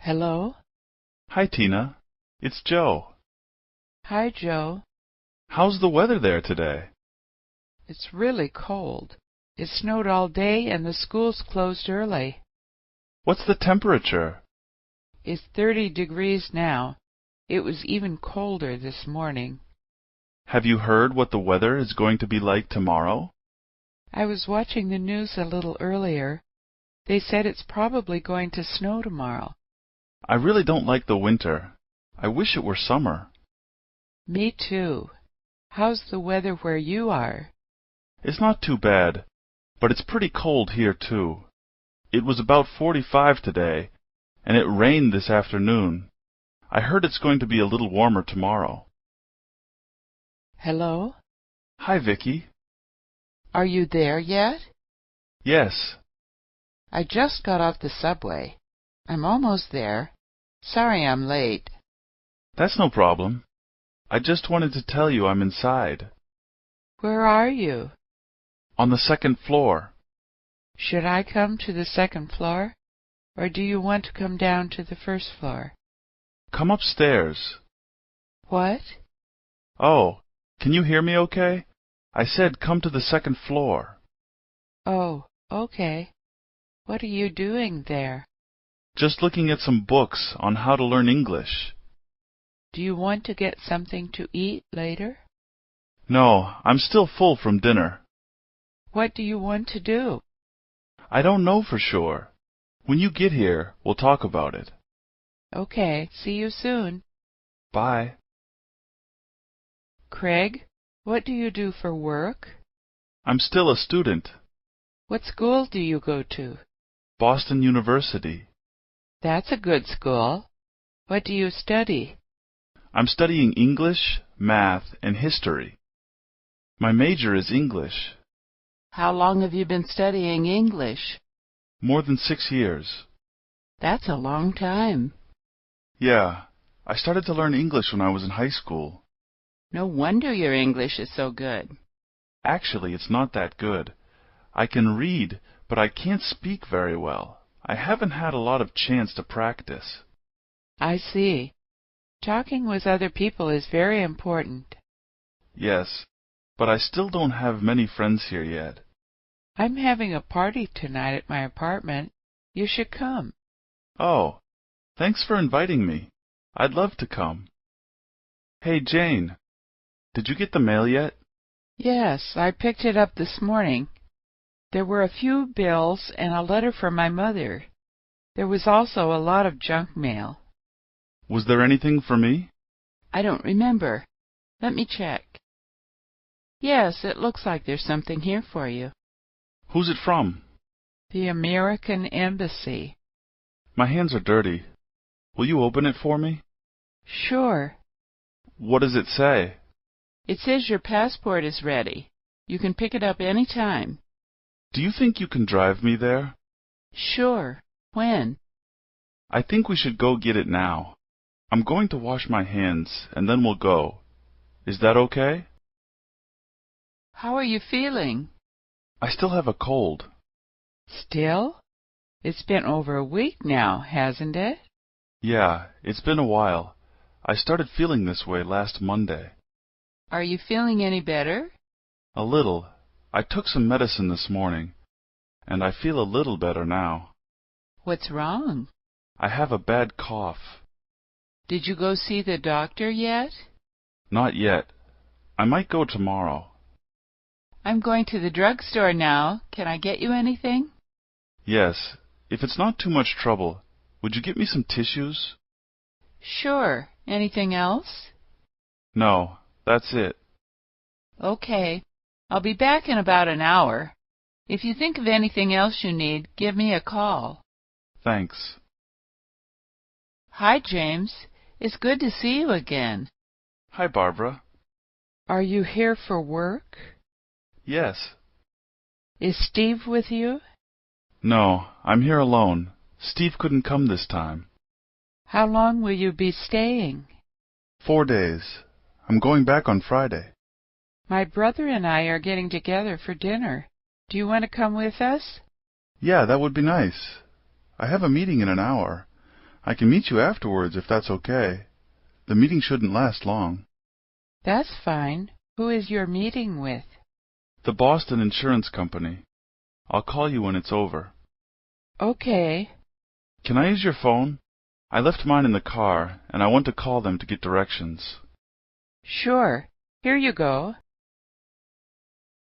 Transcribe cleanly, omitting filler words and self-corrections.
Hello? Hi, Tina. It's Joe. Hi, Joe. How's the weather there today? It's really cold. It snowed all day and the schools closed early. What's the temperature? It's 30 degrees now. It was even colder this morning. Have you heard what the weather is going to be like tomorrow? I was watching the news a little earlier. They said it's probably going to snow tomorrow. I really don't like the winter. I wish it were summer. Me too. How's the weather where you are? It's not too bad, but it's pretty cold here too. It was about 45 today, and it rained this afternoon. I heard it's going to be a little warmer tomorrow. Hello? Hi, Vicky. Are you there yet? Yes. I just got off the subway. I'm almost there. Sorry I'm late. That's no problem. I just wanted to tell you I'm inside. Where are you? On the second floor. Should I come to the second floor, or do you want to come down to the first floor? Come upstairs. What? Oh, can you hear me okay? I said come to the second floor. Oh, okay. What are you doing there? Just looking at some books on how to learn English. Do you want to get something to eat later? No, I'm still full from dinner. What do you want to do? I don't know for sure. When you get here, we'll talk about it. Okay, see you soon. Bye. Craig, what do you do for work? I'm still a student. What school do you go to? Boston University. That's a good school. What do you study? I'm studying English, math, and history. My major is English. How long have you been studying English? More than 6 years. That's a long time. Yeah, I started to learn English when I was in high school. No wonder your English is so good. Actually, it's not that good. I can read, but I can't speak very well. I haven't had a lot of chance to practice. I see. Talking with other people is very important. Yes, but I still don't have many friends here yet. I'm having a party tonight at my apartment. You should come. Oh, thanks for inviting me. I'd love to come. Hey, Jane, did you get the mail yet? Yes, I picked it up this morning. There were a few bills and a letter from my mother. There was also a lot of junk mail. Was there anything for me? I don't remember. Let me check. Yes, it looks like there's something here for you. Who's it from? The American Embassy. My hands are dirty. Will you open it for me? Sure. What does it say? It says your passport is ready. You can pick it up any time. Do you think you can drive me there? Sure. When? I think we should go get it now. I'm going to wash my hands, and then we'll go. Is that okay? How are you feeling? I still have a cold. Still? It's been over a week now, hasn't it? Yeah, it's been a while. I started feeling this way last Monday. Are you feeling any better? A little. I took some medicine this morning, and I feel a little better now. What's wrong? I have a bad cough. Did you go see the doctor yet? Not yet. I might go tomorrow. I'm going to the drugstore now. Can I get you anything? Yes. If it's not too much trouble, would you get me some tissues? Sure. Anything else? No, that's it. Okay. I'll be back in about an hour. If you think of anything else you need, give me a call. Thanks. Hi, James. It's good to see you again. Hi, Barbara. Are you here for work? Yes. Is Steve with you? No, I'm here alone. Steve couldn't come this time. How long will you be staying? 4 days. I'm going back on Friday. My brother and I are getting together for dinner. Do you want to come with us? Yeah, that would be nice. I have a meeting in an hour. I can meet you afterwards if that's okay. The meeting shouldn't last long. That's fine. Who is your meeting with? The Boston Insurance Company. I'll call you when it's over. Okay. Can I use your phone? I left mine in the car, and I want to call them to get directions. Sure. Here you go.